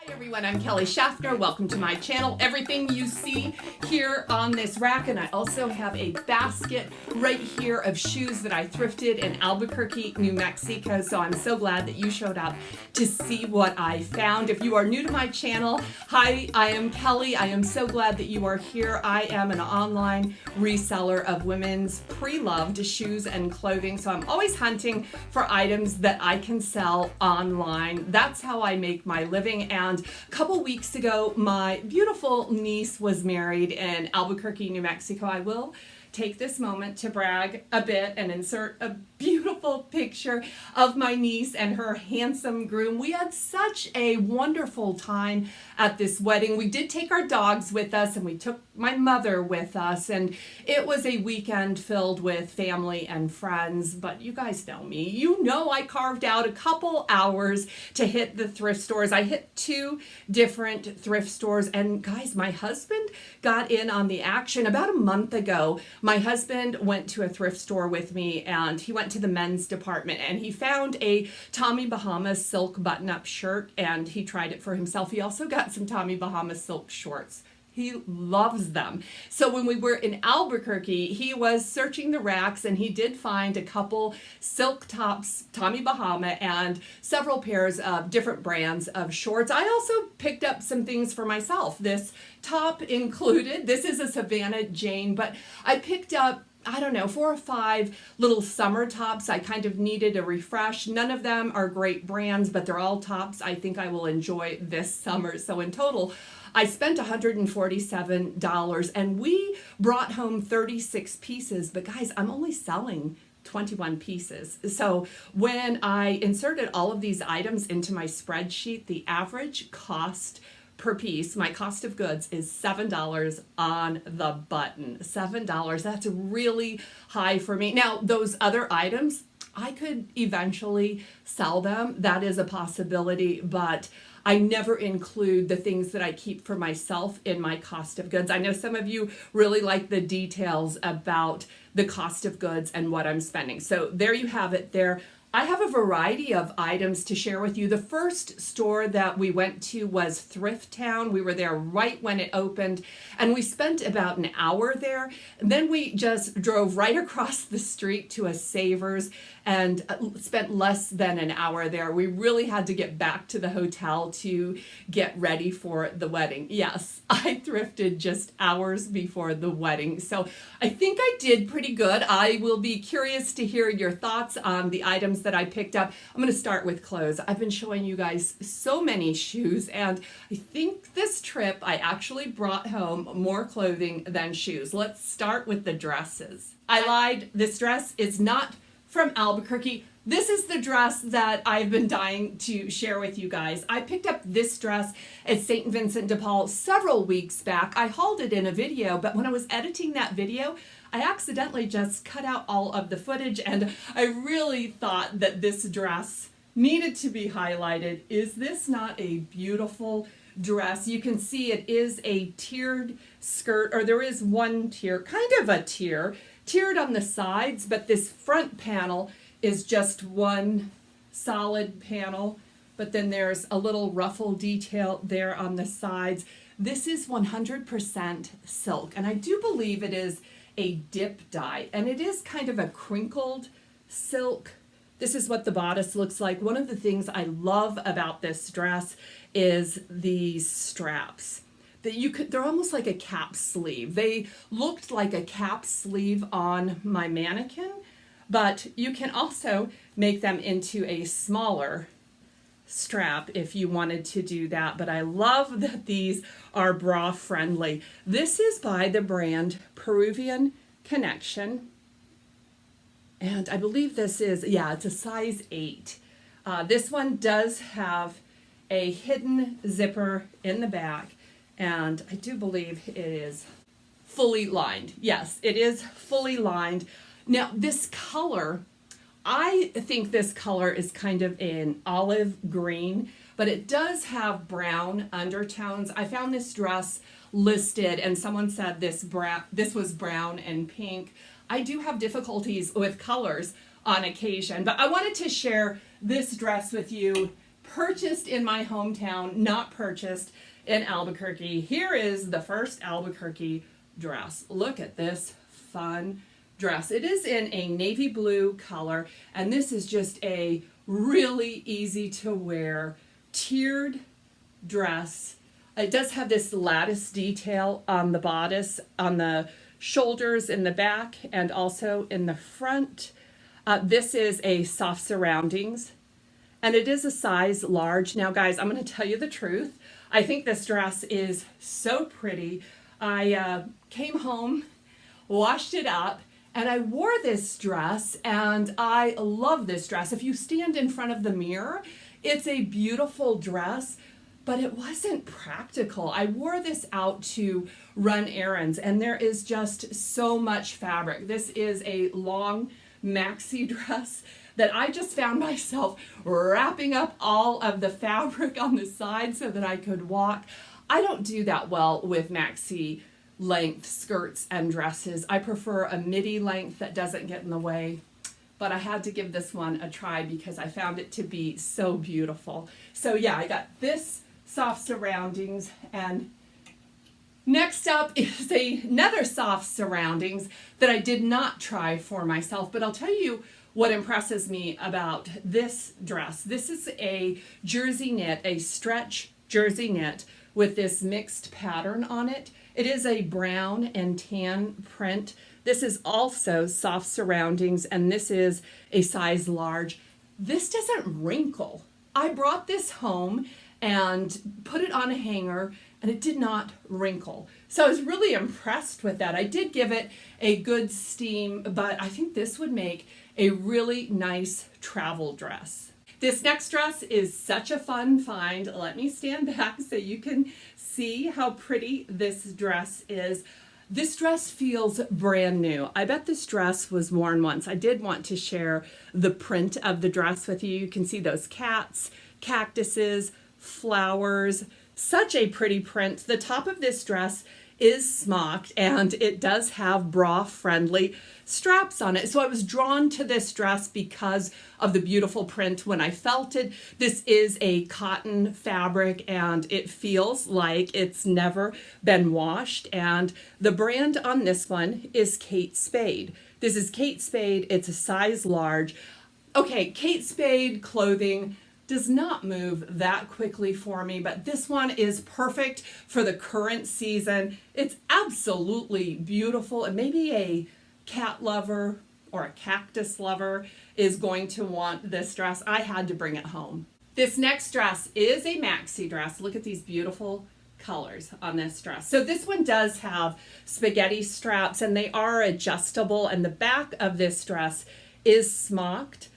Hi everyone, I'm Kelly Shaffner. Welcome to my channel. Everything you see here on this rack, and I also have a basket right here of shoes that I thrifted in Albuquerque, New Mexico. So I'm so glad that you showed up to see what I found. If you are new to my channel, hi, I am Kelly. I am so glad that you are here. I am an online reseller of women's pre-loved shoes and clothing. So I'm always hunting for items that I can sell online. That's how I make my living. And a couple weeks ago, my beautiful niece was married in Albuquerque, New Mexico. I will take this moment to brag a bit and insert a beautiful picture of my niece and her handsome groom. We had such a wonderful time at this wedding. We did take our dogs with us and we took my mother with us, and it was a weekend filled with family and friends. But you guys know me. You know I carved out a couple hours to hit the thrift stores. I hit 2 different thrift stores, and guys, my husband got in on the action about a month ago. My husband went to a thrift store with me, and he went to the men's department, and he found a Tommy Bahama silk button-up shirt, and he tried it for himself. He also got some Tommy Bahama silk shorts. He loves them. So when we were in Albuquerque, he was searching the racks, and he did find a couple silk tops, Tommy Bahama, and several pairs of different brands of shorts. I also picked up some things for myself. This top included, this is a Savannah Jane, but I picked up, I don't know, 4 or 5 little summer tops. I kind of needed a refresh. None of them are great brands, but they're all tops I think I will enjoy this summer. So in total, I spent $147, and we brought home 36 pieces, but guys, I'm only selling 21 pieces. So when I inserted all of these items into my spreadsheet, the average cost per piece, my cost of goods, is $7 on the button. $7, that's really high for me. Now, those other items, I could eventually sell them. That is a possibility, but I never include the things that I keep for myself in my cost of goods. I know some of you really like the details about the cost of goods and what I'm spending. So there you have it there. I have a variety of items to share with you. The first store that we went to was Thrift Town. We were there right when it opened, and we spent about an hour there. And then we just drove right across the street to a Savers and spent less than an hour there. We really had to get back to the hotel to get ready for the wedding. Yes, I thrifted just hours before the wedding. So I think I did pretty good. I will be curious to hear your thoughts on the items that I picked up. I'm going to start with clothes. I've been showing you guys so many shoes, and I think this trip I actually brought home more clothing than shoes. Let's start with the dresses. I lied. This dress is not from Albuquerque. This is the dress that I've been dying to share with you guys. I picked up this dress at St. Vincent de Paul several weeks back. I hauled it in a video, but when I was editing that video, I accidentally just cut out all of the footage, and I really thought that this dress needed to be highlighted. Is this not a beautiful dress? You can see it is a tiered skirt, or there is one tier, kind of a tier, tiered on the sides, but this front panel is just one solid panel, but then there's a little ruffle detail there on the sides. This is 100% silk, and I do believe it is a dip dye, and it is kind of a crinkled silk. This is what the bodice looks like. One of the things I love about this dress is these straps. They're almost like a cap sleeve. They looked like a cap sleeve on my mannequin, but you can also make them into a smaller strap if you wanted to do that. But I love that these are bra friendly. This is by the brand Peruvian Connection, and I believe this is, yeah, it's a size 8. This one does have a hidden zipper in the back, and I do believe it is fully lined. Yes, it is fully lined. Now, this color, I think this color is kind of an olive green, but it does have brown undertones. I found this dress listed, and someone said this was brown and pink. I do have difficulties with colors on occasion, but I wanted to share this dress with you purchased in my hometown, not purchased in Albuquerque. Here is the first Albuquerque dress. Look at this fun dress. It is in a navy blue color, and this is just a really easy to wear tiered dress. It does have this lattice detail on the bodice, on the shoulders, in the back, and also in the front. This is a soft surroundings, and it is a size large. Now, guys, I'm going to tell you the truth. I think this dress is so pretty. I came home, washed it up, and I wore this dress, and I love this dress. If you stand in front of the mirror, it's a beautiful dress, but it wasn't practical. I wore this out to run errands, and there is just so much fabric. This is a long maxi dress that I just found myself wrapping up all of the fabric on the side so that I could walk. I don't do that well with maxi length skirts and dresses. I prefer a midi length that doesn't get in the way, but I had to give this one a try because I found it to be so beautiful. So yeah, I got this soft surroundings, and next up is another soft surroundings that I did not try for myself, but I'll tell you what impresses me about this dress. This is a jersey knit, a stretch jersey knit with this mixed pattern on it. It is a brown and tan print. This is also soft surroundings, and this is a size large. This doesn't wrinkle. I brought this home and put it on a hanger, and it did not wrinkle. So I was really impressed with that. I did give it a good steam, but I think this would make a really nice travel dress. This next dress is such a fun find. Let me stand back so you can see how pretty this dress is. This dress feels brand new. I bet this dress was worn once. I did want to share the print of the dress with you. You can see those cats, cactuses, flowers, such a pretty print. The top of this dress is smocked, and it does have bra-friendly straps on it. So I was drawn to this dress because of the beautiful print when I felt it. This is a cotton fabric, and it feels like it's never been washed. And the brand on this one is Kate Spade. This is Kate Spade. It's a size large. Okay, Kate Spade clothing does not move that quickly for me, but this one is perfect for the current season. It's absolutely beautiful, and maybe a cat lover or a cactus lover is going to want this dress. I had to bring it home. This next dress is a maxi dress. Look at these beautiful colors on this dress. So this one does have spaghetti straps, and they are adjustable, and the back of this dress is smocked,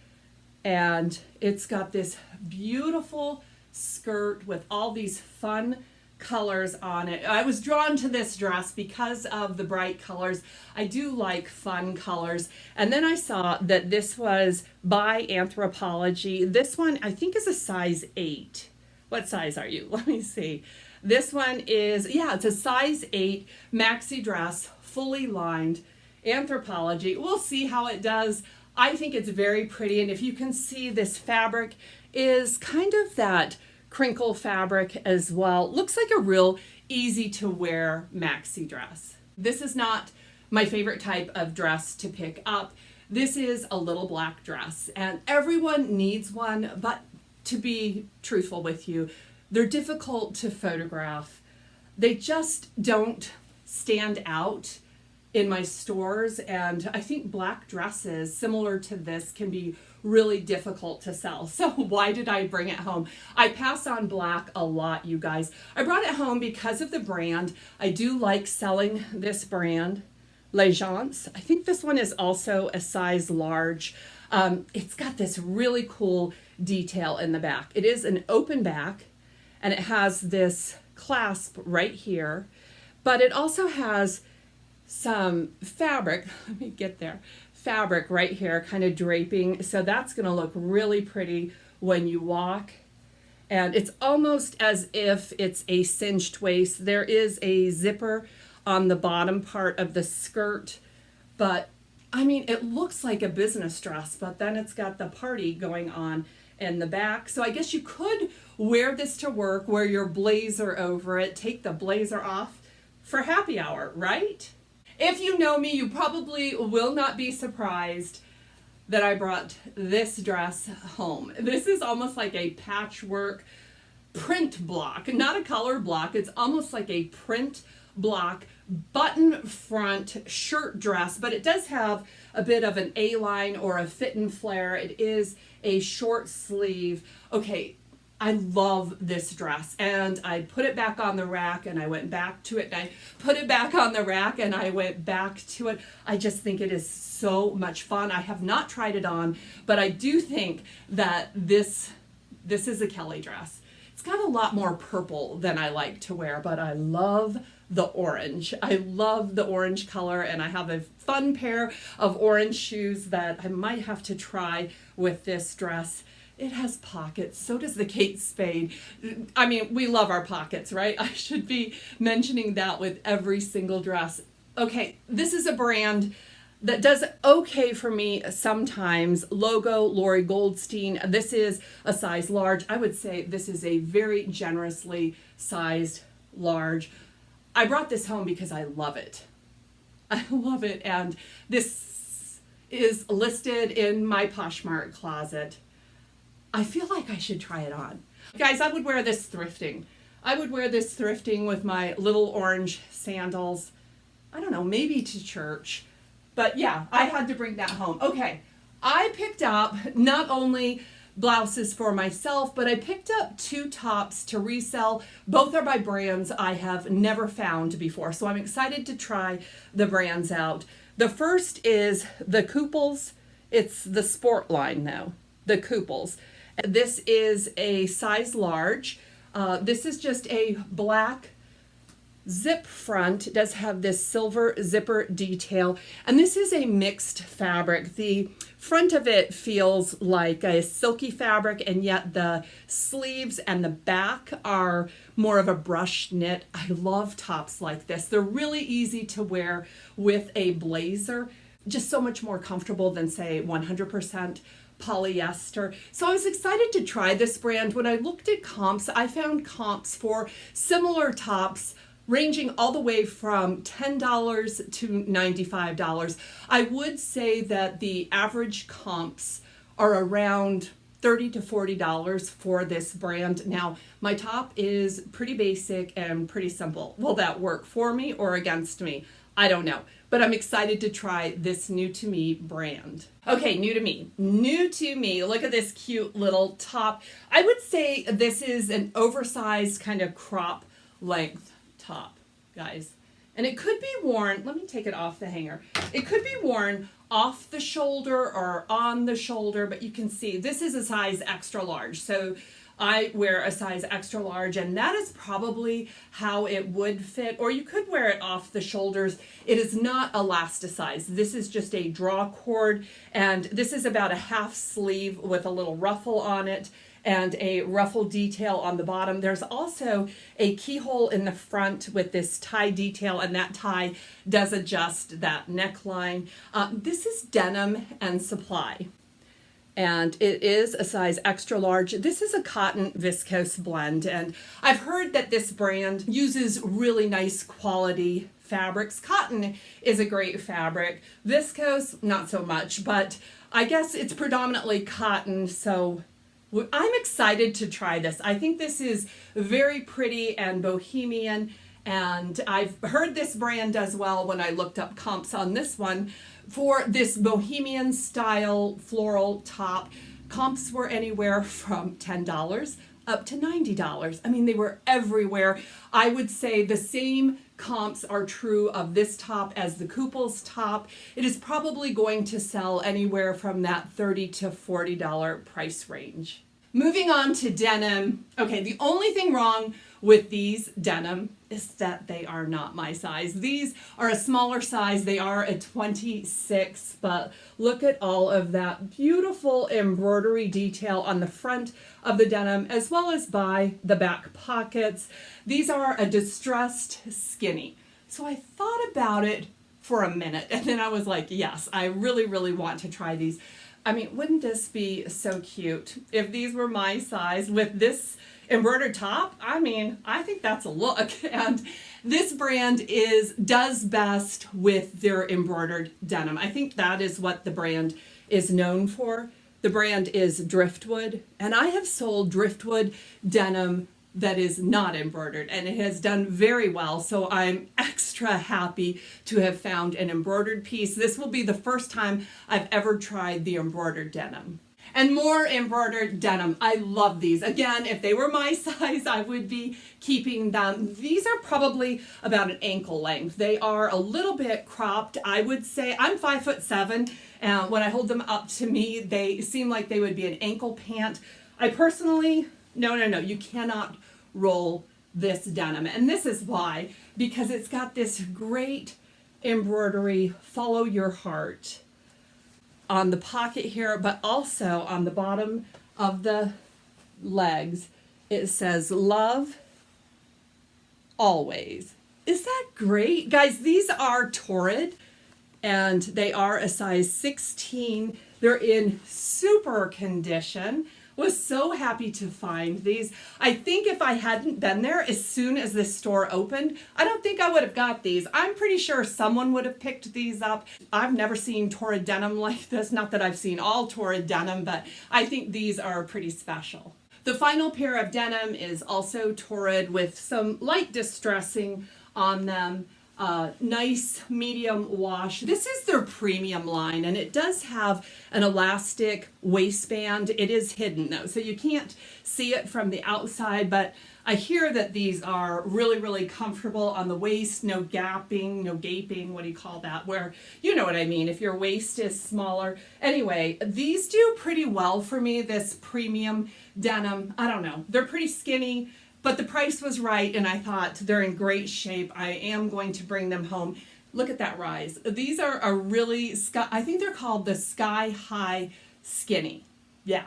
and it's got this beautiful skirt with all these fun colors on it. I was drawn to this dress because of the bright colors. I do like fun colors. And then I saw that this was by Anthropology. This one I think is a size 8. What size are you? Let me see. This one is, yeah, it's a size 8 maxi dress, fully lined, Anthropology. We'll see how it does. I think it's very pretty, and if you can see, this fabric is kind of that crinkle fabric as well. Looks like a real easy to wear maxi dress. This is not my favorite type of dress to pick up. This is a little black dress, and everyone needs one, but to be truthful with you, they're difficult to photograph. They just don't stand out in my stores, and I think black dresses similar to this can be really difficult to sell. So why did I bring it home? I pass on black a lot, you guys. I brought it home because of the brand. I do like selling this brand, Legence. I think this one is also a size large. It's got this really cool detail in the back. It is an open back, and it has this clasp right here, but it also has some fabric, let me get there, fabric right here kind of draping, so that's going to look really pretty when you walk, and it's almost as if it's a cinched waist. There is a zipper on the bottom part of the skirt, but I mean, it looks like a business dress, but then it's got the party going on in the back. So I guess you could wear this to work, wear your blazer over it, take the blazer off for happy hour, right? If you know me, you probably will not be surprised that I brought this dress home. This is almost like a patchwork print block, not a color block. It's almost like a print block button front shirt dress, but it does have a bit of an A-line or a fit and flare. It is a short sleeve. Okay, I love this dress, and I put it back on the rack and I went back to it, and I put it back on the rack and I went back to it. I just think it is so much fun. I have not tried it on, but I do think that this is a Kelly dress. It's got a lot more purple than I like to wear, but I love the orange. I love the orange color, and I have a fun pair of orange shoes that I might have to try with this dress. It has pockets. So does the Kate Spade. I mean, we love our pockets, right? I should be mentioning that with every single dress. Okay, this is a brand that does okay for me sometimes. Logo, Lori Goldstein. This is a size large. I would say this is a very generously sized large. I brought this home because I love it. I love it, and this is listed in my Poshmark Closet. I feel like I should try it on. Guys, I would wear this thrifting. I would wear this thrifting with my little orange sandals. I don't know, maybe to church. But yeah, I had to bring that home. Okay, I picked up not only blouses for myself, but I picked up 2 tops to resell. Both are by brands I have never found before, so I'm excited to try the brands out. The first is the Couples. It's the sport line though, the Couples. This is a size large. This is just a black zip front. It does have this silver zipper detail, and this is a mixed fabric. The front of it feels like a silky fabric, and yet the sleeves and the back are more of a brushed knit. I love tops like this. They're really easy to wear with a blazer, just so much more comfortable than, say, 100% polyester. So I was excited to try this brand. When I looked at comps, I found comps for similar tops ranging all the way from $10 to $95. I would say that the average comps are around $30 to $40 for this brand. Now, my top is pretty basic and pretty simple. Will that work for me or against me? I don't know, but I'm excited to try this new to me brand. Okay, new to me. New to me. Look at this cute little top. I would say this is an oversized kind of crop length top, guys. And it could be worn, let me take it off the hanger. It could be worn off the shoulder or on the shoulder, but you can see this is a size extra large. So I wear a size extra large, and that is probably how it would fit, or you could wear it off the shoulders. It is not elasticized. This is just a draw cord, and this is about a half sleeve with a little ruffle on it and a ruffle detail on the bottom. There's also a keyhole in the front with this tie detail, and that tie does adjust that neckline. This is Denim and Supply, and it is a size extra large. This is a cotton viscose blend, and I've heard that this brand uses really nice quality fabrics. Cotton is a great fabric. Viscose, not so much, but I guess it's predominantly cotton, so I'm excited to try this. I think this is very pretty and bohemian, and I've heard this brand does well when I looked up comps on this one. For this bohemian style floral top, comps were anywhere from $10 up to $90. I mean, they were everywhere. I would say the same comps are true of this top as the Couples top. It is probably going to sell anywhere from that $30 to $40 price range. Moving on to denim. Okay, the only thing wrong with these denim is that they are not my size. These are a smaller size. They are a 26, but look at all of that beautiful embroidery detail on the front of the denim, as well as by the back pockets. These are a distressed skinny. So I thought about it for a minute, and then I was like, yes, I really, really want to try these. I mean, wouldn't this be so cute if these were my size with this embroidered top? I mean, I think that's a look. And this brand does best with their embroidered denim. I think that is what the brand is known for. The brand is Driftwood, and I have sold Driftwood denim that is not embroidered, and it has done very well. So I'm extra happy to have found an embroidered piece. This will be the first time I've ever tried the embroidered denim. And more embroidered denim. I love these. Again, if they were my size, I would be keeping them. These are probably about an ankle length. They are a little bit cropped. I would say I'm 5'7", and when I hold them up to me, they seem like they would be an ankle pant. I personally, no, you cannot roll this denim. And this is why, because it's got this great embroidery, follow your heart, on the pocket here, but also on the bottom of the legs. It says love always. Is that great? Guys, these are Torrid, and they are a size 16. They're in super condition. Was so happy to find these. I think if I hadn't been there as soon as this store opened, I don't think I would have got these. I'm pretty sure someone would have picked these up. I've never seen Torrid denim like this. Not that I've seen all Torrid denim, but I think these are pretty special. The final pair of denim is also Torrid with some light distressing on them. Nice medium wash. This is their premium line, and it does have an elastic waistband. It is hidden though, so you can't see it from the outside, but I hear that these are really, really comfortable on the waist. No gapping, no gaping, what do you call that? Where, you know what I mean, if your waist is smaller. Anyway, these do pretty well for me, this premium denim. I don't know, they're pretty skinny, but the price was right, and I thought they're in great shape. I am going to bring them home. Look at that rise. These are a really, I think they're called the Sky High Skinny. Yeah.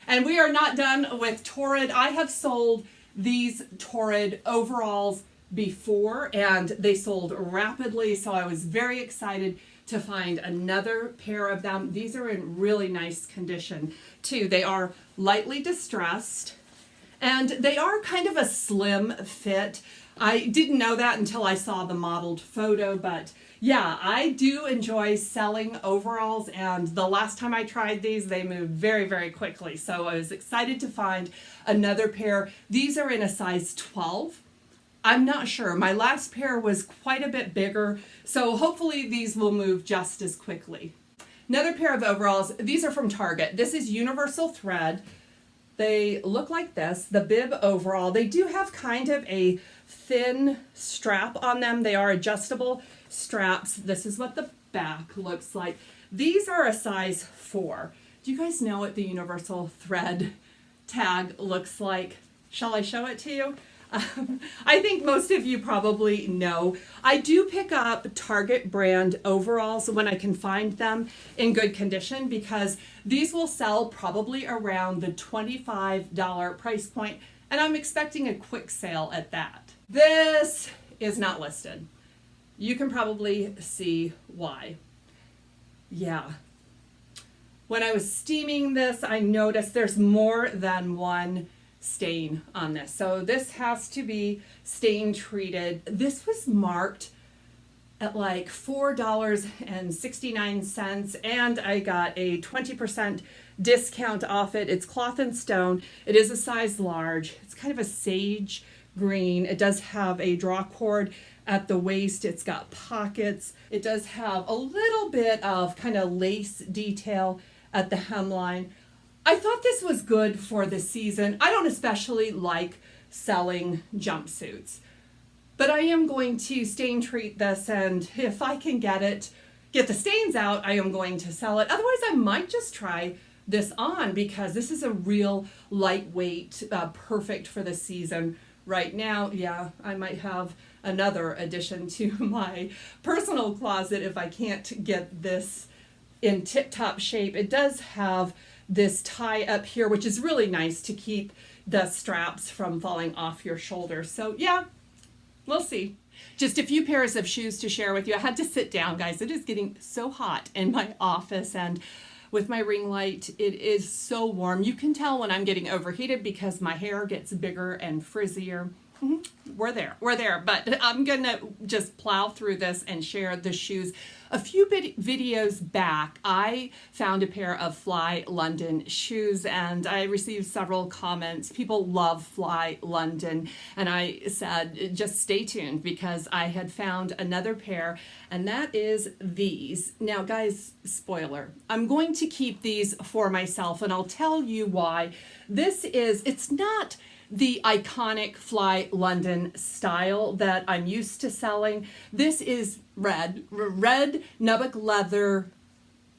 And we are not done with Torrid. I have sold these Torrid overalls before, and they sold rapidly, so I was very excited to find another pair of them. These are in really nice condition too. They are lightly distressed, and they are kind of a slim fit. I didn't know that until I saw the modeled photo, but yeah, I do enjoy selling overalls, and the last time I tried these, they moved very, very quickly. So I was excited to find another pair. These are in a size 12. I'm not sure. My last pair was quite a bit bigger, so hopefully these will move just as quickly. Another pair of overalls. These are from Target. This is universal thread. They look like this, the bib overall. They do have kind of a thin strap on them. They are adjustable straps. This is what the back looks like. These are a size 4. Do you guys know what the universal thread tag looks like? Shall I show it to you? I think most of you probably know. I do pick up Target brand overalls when I can find them in good condition, because these will sell probably around the $25 price point, and I'm expecting a quick sale at that. This is not listed. You can probably see why. Yeah. When I was steaming this, I noticed there's more than one stain on this. So this has to be stain treated. This was marked at like $4.69, and I got a 20% discount off it. It's cloth and stone. It is a size large. It's kind of a sage green. It does have a draw cord at the waist. It's got pockets. It does have a little bit of kind of lace detail at the hemline. I thought this was good for the season. I don't especially like selling jumpsuits, but I am going to stain treat this, and if I can get the stains out, I am going to sell it. Otherwise, I might just try this on, because this is a real lightweight, perfect for the season right now. Yeah, I might have another addition to my personal closet if I can't get this in tip-top shape. It does have this tie up here, which is really nice to keep the straps from falling off your shoulders. So yeah, we'll see. Just a few pairs of shoes to share with you. I had to sit down, guys. It is getting so hot in my office, and with my ring light. It is so warm. You can tell when I'm getting overheated because my hair gets bigger and frizzier. We're there, but I'm gonna just plow through this and share the shoes. A few videos back, I found a pair of Fly London shoes and I received several comments. People love Fly London, and I said, just stay tuned because I had found another pair, and that is these. Now guys, spoiler, I'm going to keep these for myself, and I'll tell you why. It's not the iconic Fly London style that I'm used to selling. This is red nubuck leather,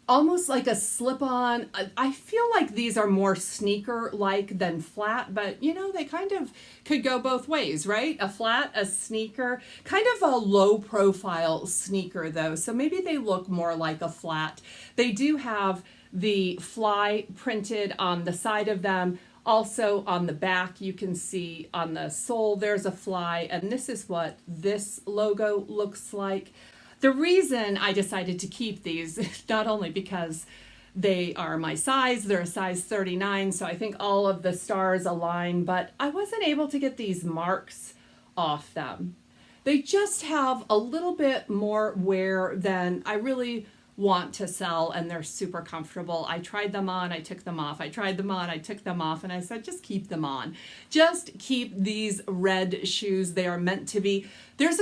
almost like a slip-on. I feel like these are more sneaker-like than flat, but you know, they kind of could go both ways, right? A flat, a sneaker, kind of a low-profile sneaker though, so maybe they look more like a flat. They do have the fly printed on the side of them. Also on the back, you can see on the sole, there's a fly, and this is what this logo looks like. The reason I decided to keep these, not only because they are my size, they're a size 39, so I think all of the stars align, but I wasn't able to get these marks off them. They just have a little bit more wear than I really want to sell, and they're super comfortable. I tried them on, I took them off. I tried them on, I took them off, and I said, just keep them on. Just keep these red shoes. They are meant to be. There's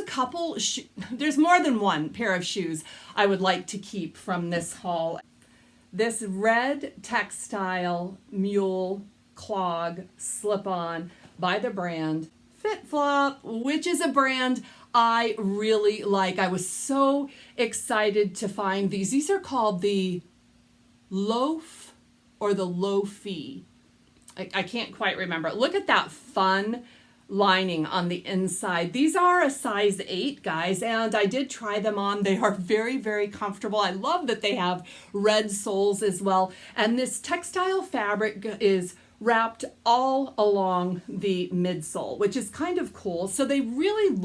there's more than one pair of shoes I would like to keep from this haul. This red textile mule clog slip-on by the brand Fit Flop, which is a brand I really like. I was so excited to find these. These are called the Loaf or the Loafy. I can't quite remember. Look at that fun lining on the inside. These are a size 8, guys, and I did try them on. They are very, very comfortable. I love that they have red soles as well. And this textile fabric is wrapped all along the midsole, which is kind of cool. So they really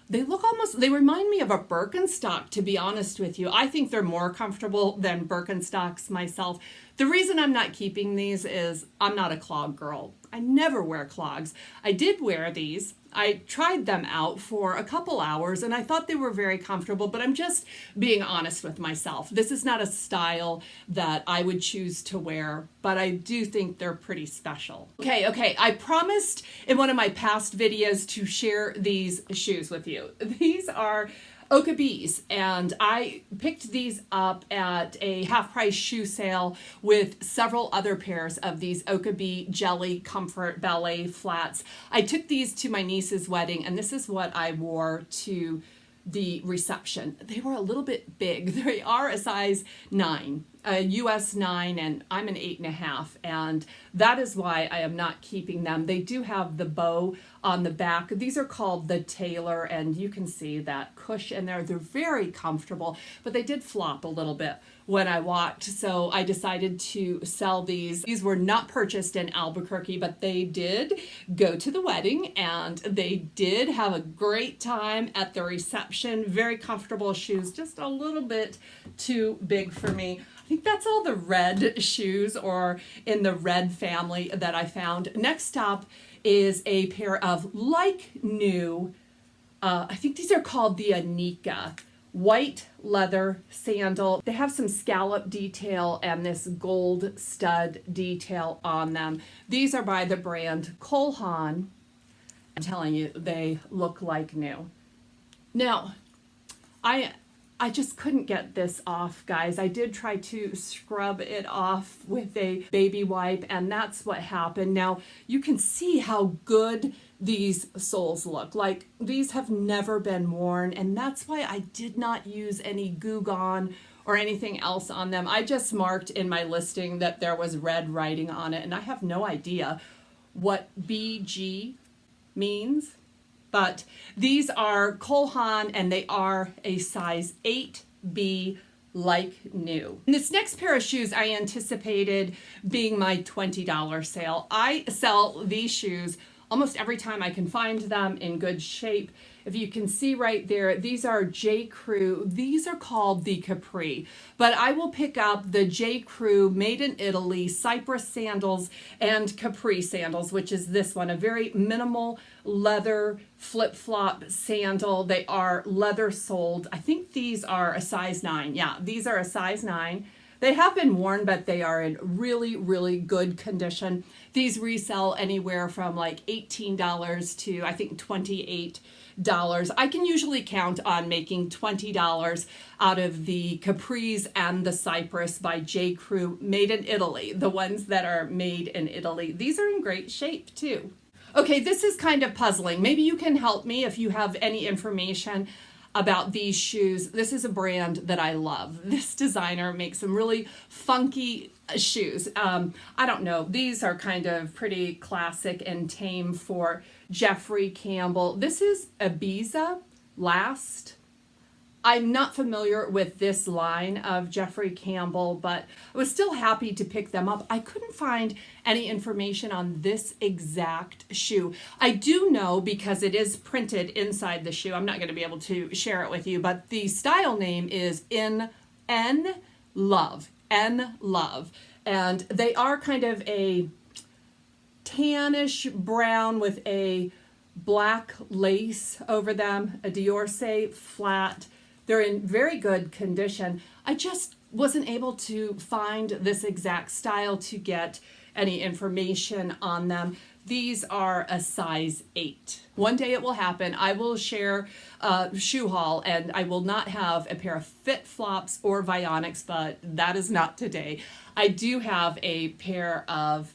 they remind me of a Birkenstock, to be honest with you. I think they're more comfortable than Birkenstocks myself. The reason I'm not keeping these is I'm not a clog girl. I never wear clogs. I did wear these. I tried them out for a couple hours and I thought they were very comfortable, but I'm just being honest with myself. This is not a style that I would choose to wear, but I do think they're pretty special. Okay, I promised in one of my past videos to share these shoes with you. These are Okabe's, and I picked these up at a half-price shoe sale with several other pairs of these Okabe Jelly Comfort Ballet flats. I took these to my niece's wedding, and this is what I wore to the reception. They were a little bit big. They are a size 9, a US 9, and I'm an 8.5, and that is why I am not keeping them. They do have the bow on the back. These are called the Tailor, and you can see that cushion there. They're very comfortable, but they did flop a little bit when I walked, so I decided to sell these. These were not purchased in Albuquerque, but they did go to the wedding, and they did have a great time at the reception. Very comfortable shoes, just a little bit too big for me. I think that's all the red shoes or in the red family that I found. Next up is a pair of like new, I think these are called the Anika, white leather sandal. They have some scallop detail and this gold stud detail on them. These are by the brand Cole Haan. I'm telling you, they look like new. Now, I just couldn't get this off, guys. I did try to scrub it off with a baby wipe, and that's what happened. Now, you can see how good these soles look. Like, these have never been worn, and that's why I did not use any Goo Gone or anything else on them. I just marked in my listing that there was red writing on it, and I have no idea what BG means. But these are Cole Haan, and they are a size 8B, like new. And this next pair of shoes I anticipated being my $20 sale. I sell these shoes almost every time I can find them in good shape. If you can see right there, these are J. Crew. These are called the Capri, but I will pick up the J. Crew made in Italy Cypress sandals and Capri sandals, which is this one, a very minimal leather flip-flop sandal. They are leather soled. I think these are a size 9. Yeah, these are a size 9. They have been worn, but they are in really, really good condition. These resell anywhere from like $18 to I think $28. I can usually count on making $20 out of the Capris and the Cypress by J. Crew made in Italy, the ones that are made in Italy. These are in great shape too. Okay, this is kind of puzzling. Maybe you can help me if you have any information about these shoes. This is a brand that I love. This designer makes some really funky shoes. I don't know. These are kind of pretty classic and tame for Jeffrey Campbell. This is Ibiza Last. I'm not familiar with this line of Jeffrey Campbell, but I was still happy to pick them up. I couldn't find any information on this exact shoe. I do know because it is printed inside the shoe. I'm not going to be able to share it with you, but the style name is N Love. And they are kind of a tannish brown with a black lace over them, a Diorce flat. They're in very good condition. I just wasn't able to find this exact style to get any information on them. These are a size 8. One day it will happen. I will share a shoe haul and I will not have a pair of fit flops or Vionics, but that is not today. I do have a pair of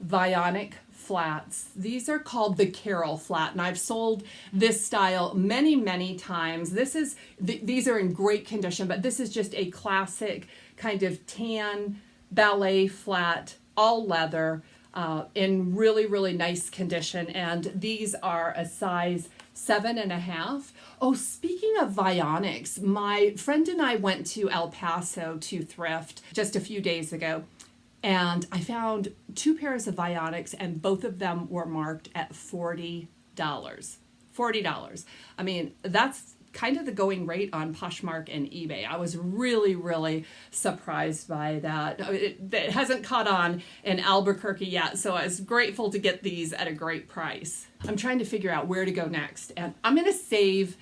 Vionic Flats. These are called the Carol flat, and I've sold this style many, many times. These are in great condition, but this is just a classic kind of tan ballet flat, all leather, in really, really nice condition. And these are a size 7.5. Oh, speaking of Vionics, my friend and I went to El Paso to thrift just a few days ago. And I found 2 pairs of Vionics, and both of them were marked at $40. $40. I mean, that's kind of the going rate on Poshmark and eBay. I was really, really surprised by that. It hasn't caught on in Albuquerque yet, so I was grateful to get these at a great price. I'm trying to figure out where to go next, and I'm going to save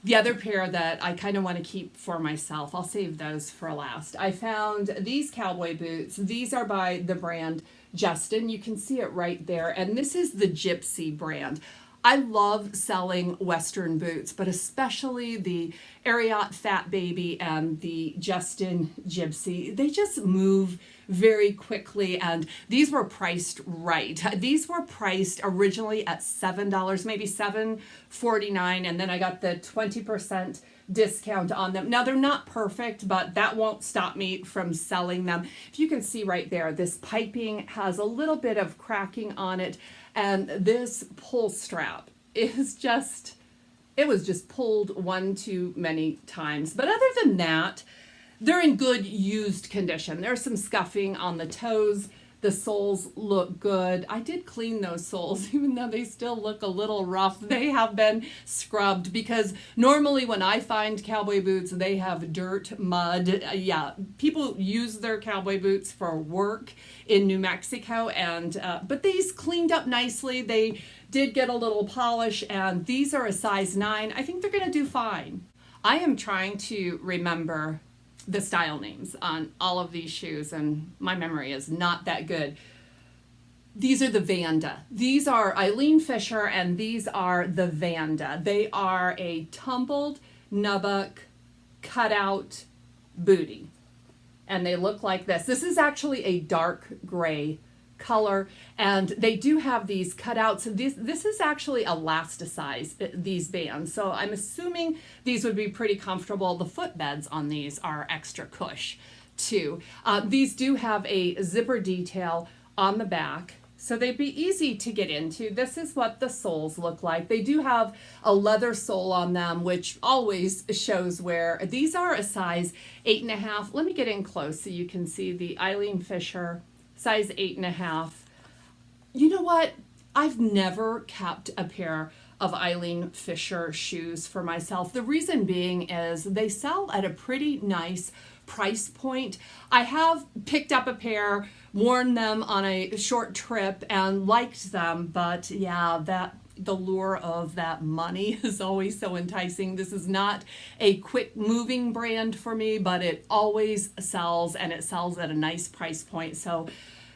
the other pair that I kind of want to keep for myself. I'll save those for last. I found these cowboy boots. These are by the brand Justin. You can see it right there. And this is the Gypsy brand. I love selling Western boots, but especially the Ariat Fat Baby and the Justin Gypsy. They just move very quickly, and these were priced right. These were priced originally at $7, maybe $7.49, and then I got the 20% discount on them. Now, they're not perfect, but that won't stop me from selling them. If you can see right there, this piping has a little bit of cracking on it, and this pull strap is just, it was just pulled one too many times. But other than that, they're in good used condition. There's some scuffing on the toes. The soles look good. I did clean those soles, even though they still look a little rough. They have been scrubbed because normally when I find cowboy boots, they have dirt, mud. Yeah, people use their cowboy boots for work in New Mexico, and but these cleaned up nicely. They did get a little polish, and these are a size 9. I think they're going to do fine. I am trying to remember the style names on all of these shoes, and my memory is not that good. These are the Vanda. These are Eileen Fisher, and these are the Vanda. They are a tumbled nubbuck cutout booty, and they look like this. This is actually a dark gray color, and they do have these cutouts. This is actually elasticize, these bands, so I'm assuming these would be pretty comfortable. The footbeds on these are extra cush too. These do have a zipper detail on the back, so they'd be easy to get into. This is what the soles look like. They do have a leather sole on them, which always shows wear. These are a size 8.5. Let me get in close so you can see the Eileen Fisher size 8.5. You know what? I've never kept a pair of Eileen Fisher shoes for myself. The reason being is they sell at a pretty nice price point. I have picked up a pair, worn them on a short trip and liked them, but yeah, the lure of that money is always so enticing. This is not a quick moving brand for me, but it always sells, and it sells at a nice price point. So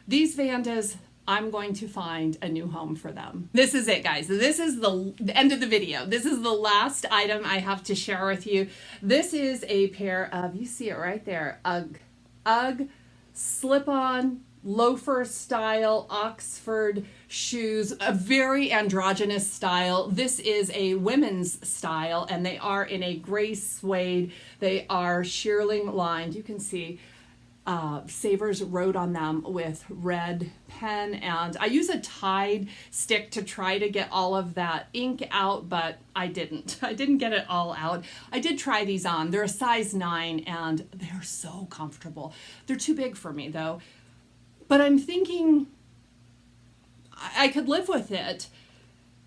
these Vandas, I'm going to find a new home for them. This is it, guys. This is the end of the video. This is the last item I have to share with you. This is a pair of, you see it right there, Ugg slip-on loafer style Oxford shoes, a very androgynous style. This is a women's style, and they are in a gray suede. They are shearling lined. You can see Savers wrote on them with red pen, and I use a Tide stick to try to get all of that ink out, but I didn't get it all out. I did try these on. They're a size 9 and they're so comfortable. They're too big for me though, but I'm thinking I could live with it.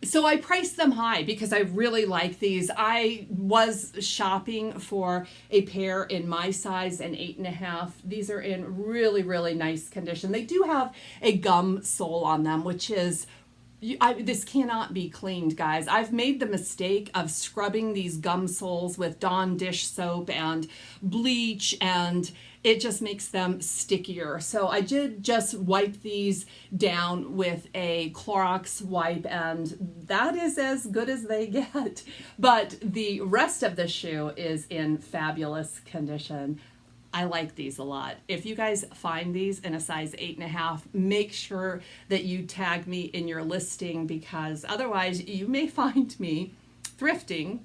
So I priced them high because I really like these. I was shopping for a pair in my size, an 8.5. These are in really, really nice condition. They do have a gum sole on them, which is, this cannot be cleaned, guys. I've made the mistake of scrubbing these gum soles with Dawn dish soap and bleach, and it just makes them stickier. So I did just wipe these down with a Clorox wipe, and that is as good as they get. But the rest of the shoe is in fabulous condition. I like these a lot. If you guys find these in a size 8.5, make sure that you tag me in your listing, because otherwise you may find me thrifting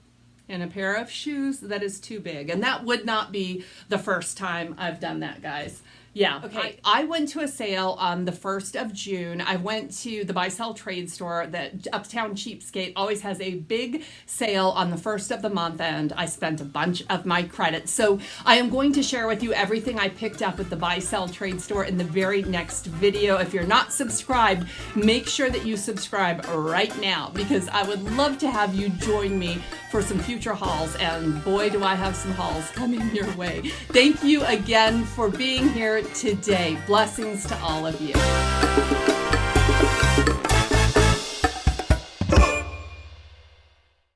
in a pair of shoes that is too big. And that would not be the first time I've done that, guys. Yeah, okay. I went to a sale on the 1st of June. I went to the buy-sell trade store that Uptown Cheapskate always has a big sale on the 1st of the month, and I spent a bunch of my credits. So I am going to share with you everything I picked up at the buy-sell trade store in the very next video. If you're not subscribed, make sure that you subscribe right now, because I would love to have you join me for some future hauls, and boy, do I have some hauls coming your way. Thank you again for being here today. Blessings to all of you.